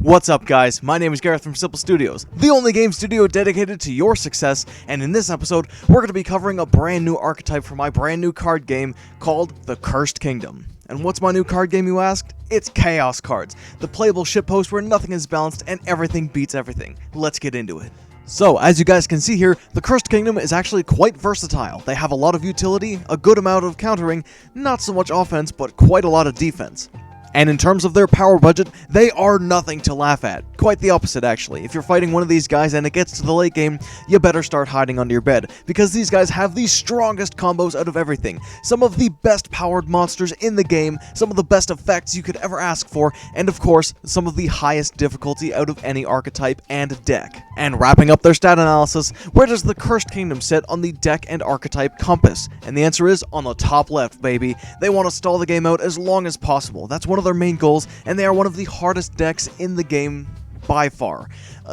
What's up guys, my name is Gareth from Simple Studios, the only game studio dedicated to your success, and in this episode, we're going to be covering a brand new archetype for my brand new card game called The Cursed Kingdom. And what's my new card game, you asked? It's ChaosCards, the playable shitpost where nothing is balanced and everything beats everything. Let's get into it. So, as you guys can see here, the Cursed Kingdom is actually quite versatile. They have a lot of utility, a good amount of countering, not so much offense, but quite a lot of defense. And in terms of their power budget, they are nothing to laugh at. Quite the opposite, actually. If you're fighting one of these guys and it gets to the late game, you better start hiding under your bed, because these guys have the strongest combos out of everything. Some of the best powered monsters in the game, some of the best effects you could ever ask for, and of course, some of the highest difficulty out of any archetype and deck. And wrapping up their stat analysis, where does the Cursed Kingdom sit on the deck and archetype compass? And the answer is on the top left, baby. They want to stall the game out as long as possible. That's one of their main goals, and they are one of the hardest decks in the game by far.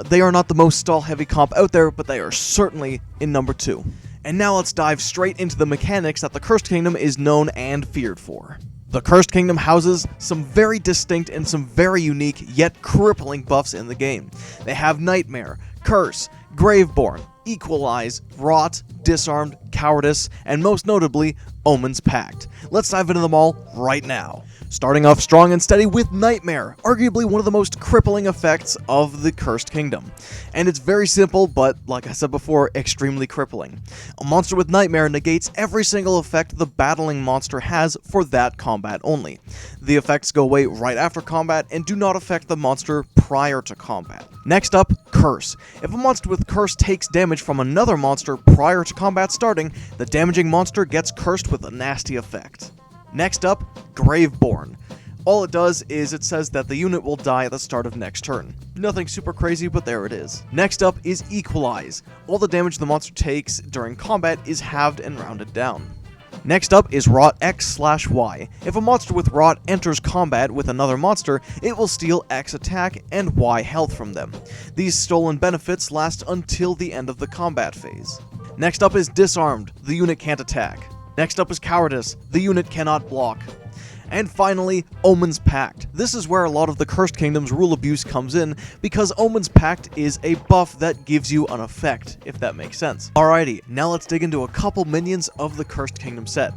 They are not the most stall-heavy comp out there, but they are certainly in number 2. And now let's dive straight into the mechanics that the Cursed Kingdom is known and feared for. The Cursed Kingdom houses some very distinct and some very unique yet crippling buffs in the game. They have Nightmare, Curse, Graveborn, Equalize, Rot, Disarmed, Cowardice, and most notably, Omen's Pact. Let's dive into them all right now. Starting off strong and steady with Nightmare, arguably one of the most crippling effects of the Cursed Kingdom. And it's very simple, but like I said before, extremely crippling. A monster with Nightmare negates every single effect the battling monster has for that combat only. The effects go away right after combat and do not affect the monster prior to combat. Next up, Curse. If a monster with Curse takes damage from another monster prior to combat starting, the damaging monster gets cursed with a nasty effect. Next up, Graveborn. All it does is it says that the unit will die at the start of next turn. Nothing super crazy, but there it is. Next up is Equalize. All the damage the monster takes during combat is halved and rounded down. Next up is Rot X/Y. If a monster with Rot enters combat with another monster, it will steal X attack and Y health from them. These stolen benefits last until the end of the combat phase. Next up is Disarmed. The unit can't attack. Next up is Cowardice. The unit cannot block. And finally, Omen's Pact. This is where a lot of the Cursed Kingdom's rule abuse comes in, because Omen's Pact is a buff that gives you an effect, if that makes sense. Alrighty, now let's dig into a couple minions of the Cursed Kingdom set.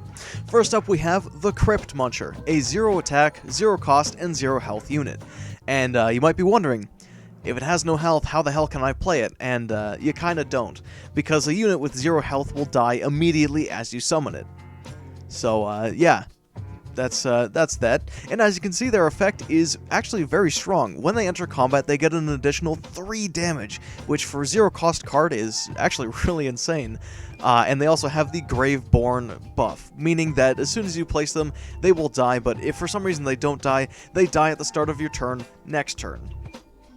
First up we have the Crypt Muncher, a 0 attack, 0 cost, and 0 health unit. And you might be wondering, if it has no health, how the hell can I play it? And you kinda don't, because a unit with 0 health will die immediately as you summon it. So, yeah. That's that. And as you can see, their effect is actually very strong. When they enter combat, they get an additional 3 damage, which for 0 cost card is actually really insane. And they also have the Graveborn buff, meaning that as soon as you place them, they will die, but if for some reason they don't die, they die at the start of your turn, next turn.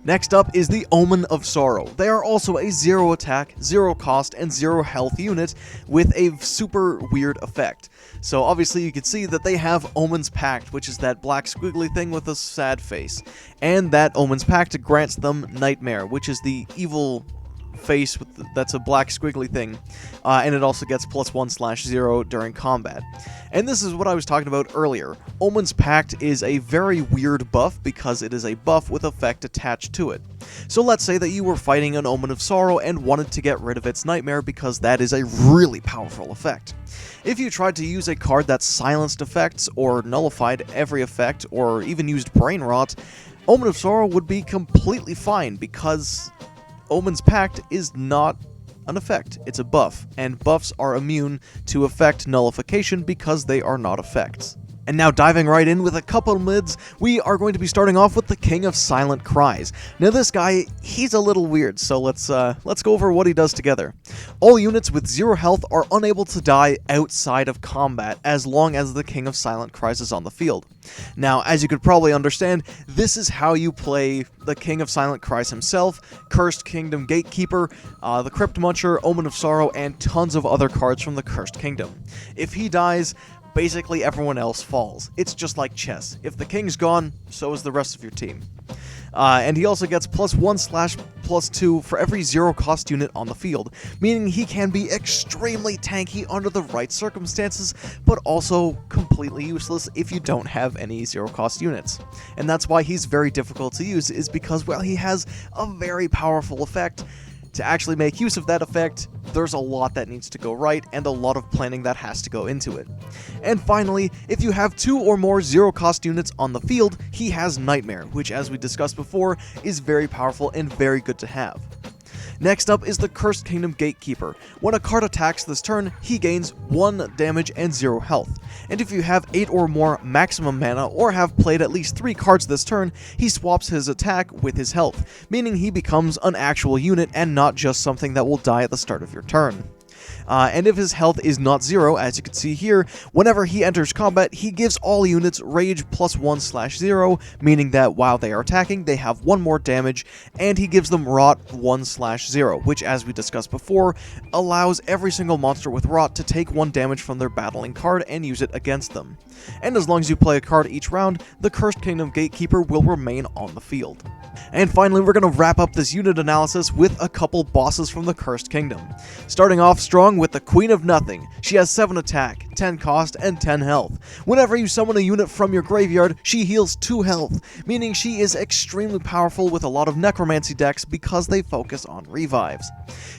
Next up is the Omen of Sorrow. They are also a 0 attack, 0 cost, and 0 health unit with a super weird effect. So obviously you can see that they have Omen's Pact, which is that black squiggly thing with a sad face. And that Omen's Pact grants them Nightmare, which is the evil face that's a black squiggly thing, and it also gets +1/0 during combat. And this is what I was talking about earlier. Omen's Pact is a very weird buff because it is a buff with effect attached to it. So let's say that you were fighting an Omen of Sorrow and wanted to get rid of its Nightmare because that is a really powerful effect. If you tried to use a card that silenced effects or nullified every effect or even used Brain Rot, Omen of Sorrow would be completely fine because Omen's Pact is not an effect, it's a buff, and buffs are immune to effect nullification because they are not effects. And now diving right in with a couple mids, we are going to be starting off with the King of Silent Cries. Now this guy, he's a little weird, so let's go over what he does together. All units with 0 health are unable to die outside of combat as long as the King of Silent Cries is on the field. Now, as you could probably understand, this is how you play the King of Silent Cries himself, Cursed Kingdom Gatekeeper, the Crypt Muncher, Omen of Sorrow, and tons of other cards from the Cursed Kingdom. If he dies, basically everyone else falls. It's just like chess. If the king's gone, so is the rest of your team. And he also gets +1/+2 for every 0-cost unit on the field, meaning he can be extremely tanky under the right circumstances, but also completely useless if you don't have any 0-cost units. And that's why he's very difficult to use, is because, well, he has a very powerful effect. To actually make use of that effect, there's a lot that needs to go right, and a lot of planning that has to go into it. And finally, if you have 2 or more 0-cost units on the field, he has Nightmare, which, as we discussed before, is very powerful and very good to have. Next up is the Cursed Kingdom Gatekeeper. When a card attacks this turn, he gains 1 damage and 0 health. And if you have 8 or more maximum mana or have played at least 3 cards this turn, he swaps his attack with his health, meaning he becomes an actual unit and not just something that will die at the start of your turn. And if his health is not 0, as you can see here, whenever he enters combat, he gives all units Rage +1/0, meaning that while they are attacking, they have 1 more damage, and he gives them Rot 1/0, which, as we discussed before, allows every single monster with Rot to take 1 damage from their battling card and use it against them. And as long as you play a card each round, the Cursed Kingdom Gatekeeper will remain on the field. And finally, we're going to wrap up this unit analysis with a couple bosses from the Cursed Kingdom. Starting off strong with the Queen of Nothing. She has 7 attack, 10 cost, and 10 health. Whenever you summon a unit from your graveyard, she heals 2 health, meaning she is extremely powerful with a lot of necromancy decks because they focus on revives.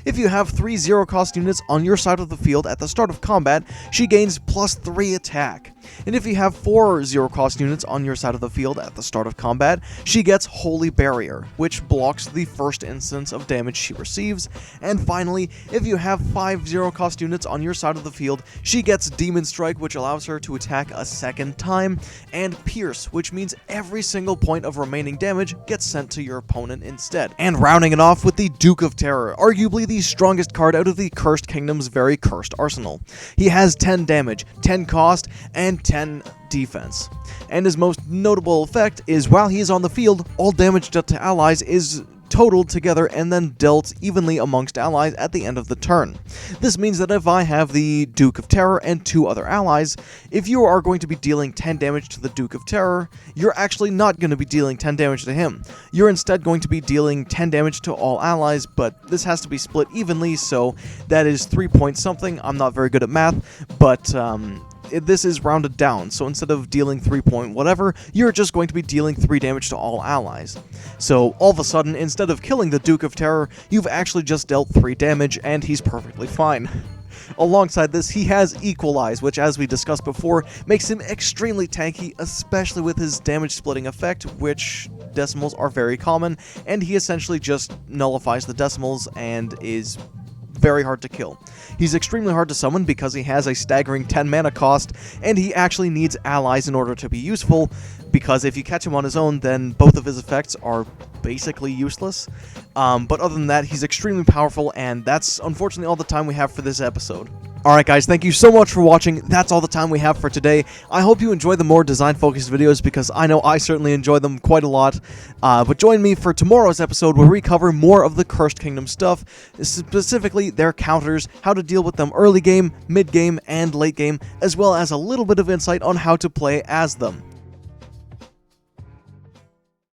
If you have 3 0-cost units on your side of the field at the start of combat, she gains +3 attack. And if you have 4 0-cost units on your side of the field at the start of combat, she gets Holy Barrier, which blocks the first instance of damage she receives. And finally, if you have 5 0-cost units on your side of the field, she gets Demon Strike, which allows her to attack a second time, and Pierce, which means every single point of remaining damage gets sent to your opponent instead. And rounding it off with the Duke of Terror, arguably the strongest card out of the Cursed Kingdom's very cursed arsenal. He has 10 damage, 10 cost, and 10 defense. And his most notable effect is while he is on the field, all damage dealt to allies is totaled together and then dealt evenly amongst allies at the end of the turn. This means that if I have the Duke of Terror and 2 other allies, if you are going to be dealing 10 damage to the Duke of Terror, you're actually not going to be dealing 10 damage to him. You're instead going to be dealing 10 damage to all allies, but this has to be split evenly, so that is 3 point something. I'm not very good at math, but this is rounded down, so instead of dealing 3 point whatever, you're just going to be dealing 3 damage to all allies. So all of a sudden, instead of killing the Duke of Terror, you've actually just dealt 3 damage, and he's perfectly fine. Alongside this, he has Equalize, which, as we discussed before, makes him extremely tanky, especially with his damage splitting effect, which decimals are very common, and he essentially just nullifies the decimals and is very hard to kill. He's extremely hard to summon because he has a staggering 10 mana cost, and he actually needs allies in order to be useful, because if you catch him on his own, then both of his effects are basically useless. But other than that, he's extremely powerful, and that's unfortunately all the time we have for this episode. Alright guys, thank you so much for watching. That's all the time we have for today. I hope you enjoy the more design-focused videos because I know I certainly enjoy them quite a lot. But join me for tomorrow's episode where we cover more of the Cursed Kingdom stuff, specifically their counters, how to deal with them early game, mid game, and late game, as well as a little bit of insight on how to play as them.